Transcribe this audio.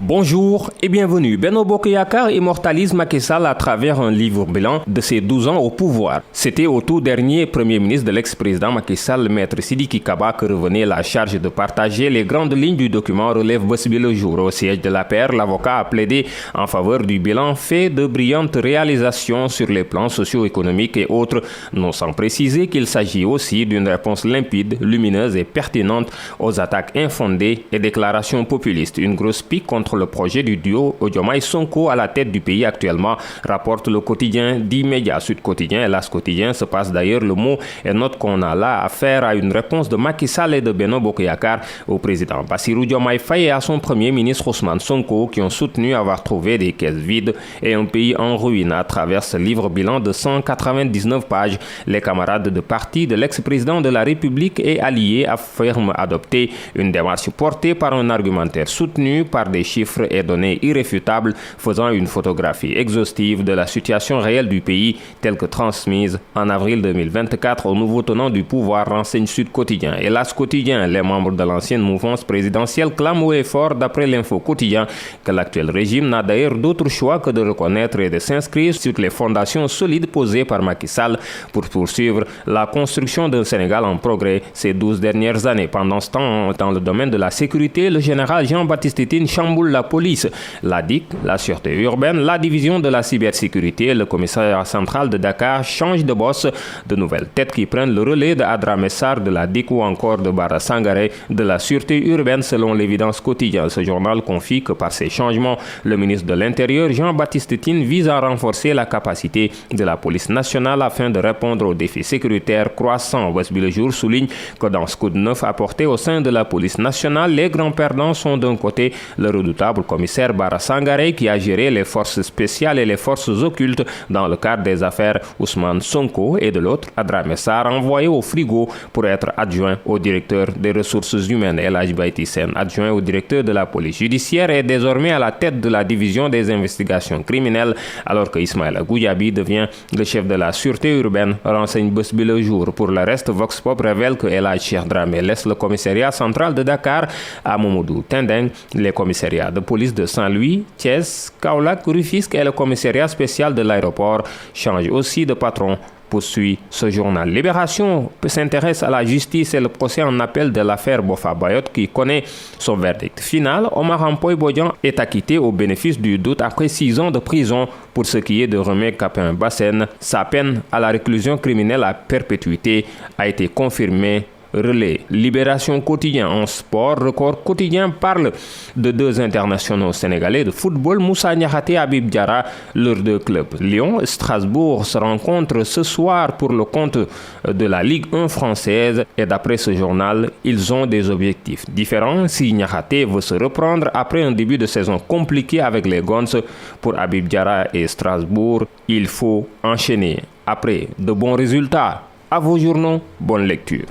Bonjour et bienvenue. Benno Bokk Yakaar immortalise Macky Sall à travers un livre blanc de ses 12 ans au pouvoir. C'était au tout dernier Premier ministre de l'ex-président Macky Sall, Maître Sidiki Kaba, que revenait la charge de partager les grandes lignes du document, relève Bës Bi Le Jour. Au siège de l'APR, l'avocat a plaidé en faveur du bilan fait de brillantes réalisations sur les plans socio-économiques et autres, non sans préciser qu'il s'agit aussi d'une réponse limpide, lumineuse et pertinente aux attaques infondées et déclarations populistes. Une grosse pique contre le projet du duo Diomaye-Sonko à la tête du pays actuellement, rapporte le quotidien d'E-Média. Sud Quotidien et L'As Quotidien se passent d'ailleurs le mot et note qu'on a là affaire à une réponse de Macky Sall et de Benno Bokk Yakaar au président Bassirou Diomaye Faye et à son premier ministre Ousmane Sonko, qui ont soutenu avoir trouvé des caisses vides et un pays en ruine. À travers ce livre bilan de 199 pages, les camarades de parti de l'ex-président de la République et alliés affirment adopter une démarche portée par un argumentaire soutenu par des chiffres et données irréfutables, faisant une photographie exhaustive de la situation réelle du pays telle que transmise en avril 2024 au nouveau tenant du pouvoir, renseigne Sud Quotidien. Et L'As Quotidien, les membres de l'ancienne mouvance présidentielle clament haut et fort, d'après l'Info Quotidien, que l'actuel régime n'a d'ailleurs d'autre choix que de reconnaître et de s'inscrire sur les fondations solides posées par Macky Sall pour poursuivre la construction d'un Sénégal en progrès ces 12 dernières années. Pendant ce temps, dans le domaine de la sécurité, le général Jean-Baptiste Tine chamboule la police, la DIC, la sûreté urbaine, la division de la cybersécurité. Le commissariat central de Dakar change de boss. De nouvelles têtes qui prennent le relais de Adramé Sarr de la DIC ou encore de Bara Sangaré de la sûreté urbaine, selon l'Évidence Quotidien. Ce journal confie que par ces changements, le ministre de l'Intérieur, Jean-Baptiste Tine, vise à renforcer la capacité de la police nationale afin de répondre aux défis sécuritaires croissants. Bës Bi Le Jour souligne que dans ce coup de neuf apporté au sein de la police nationale, les grands perdants sont d'un côté le redoutable commissaire Bara Sangaré, qui a géré les forces spéciales et les forces occultes dans le cadre des affaires Ousmane Sonko, et de l'autre Adramé Sarr, envoyé au frigo pour être adjoint au directeur des ressources humaines. El Hadji Baïti Sène, adjoint au directeur de la police judiciaire, est désormais à la tête de la division des investigations criminelles, alors que Ismaïla Goudiaby devient le chef de la sûreté urbaine, renseigne Bës Bi Le Jour. Pour le reste, Vox Pop révèle que El Hadji Cheikh Dramé laisse le commissariat central de Dakar à Mamadou Tendeng. Les commissariats de police de Saint-Louis, Thiès, Kaolack, Rufisque et le commissariat spécial de l'aéroport changent aussi de patron, poursuit ce journal. Libération s'intéresse à la justice et le procès en appel de l'affaire Boffa Bayotte qui connaît son verdict final. Omar Ampoy Bodian est acquitté au bénéfice du doute après 6 ans de prison. Pour ce qui est de Remé Capin Bassène, sa peine à la réclusion criminelle à perpétuité a été confirmée. Relais. Libération Quotidien en sport. Record Quotidien parle de 2 internationaux sénégalais de football, Moussa Niakhaté et Habib Diarra. Leurs 2 clubs Lyon et Strasbourg se rencontrent ce soir pour le compte de la Ligue 1 française, et d'après ce journal, ils ont des objectifs différents. Si Niakhaté veut se reprendre après un début de saison compliqué avec les Guns, pour Habib Diarra et Strasbourg, il faut enchaîner après de bons résultats. À vos journaux, bonne lecture.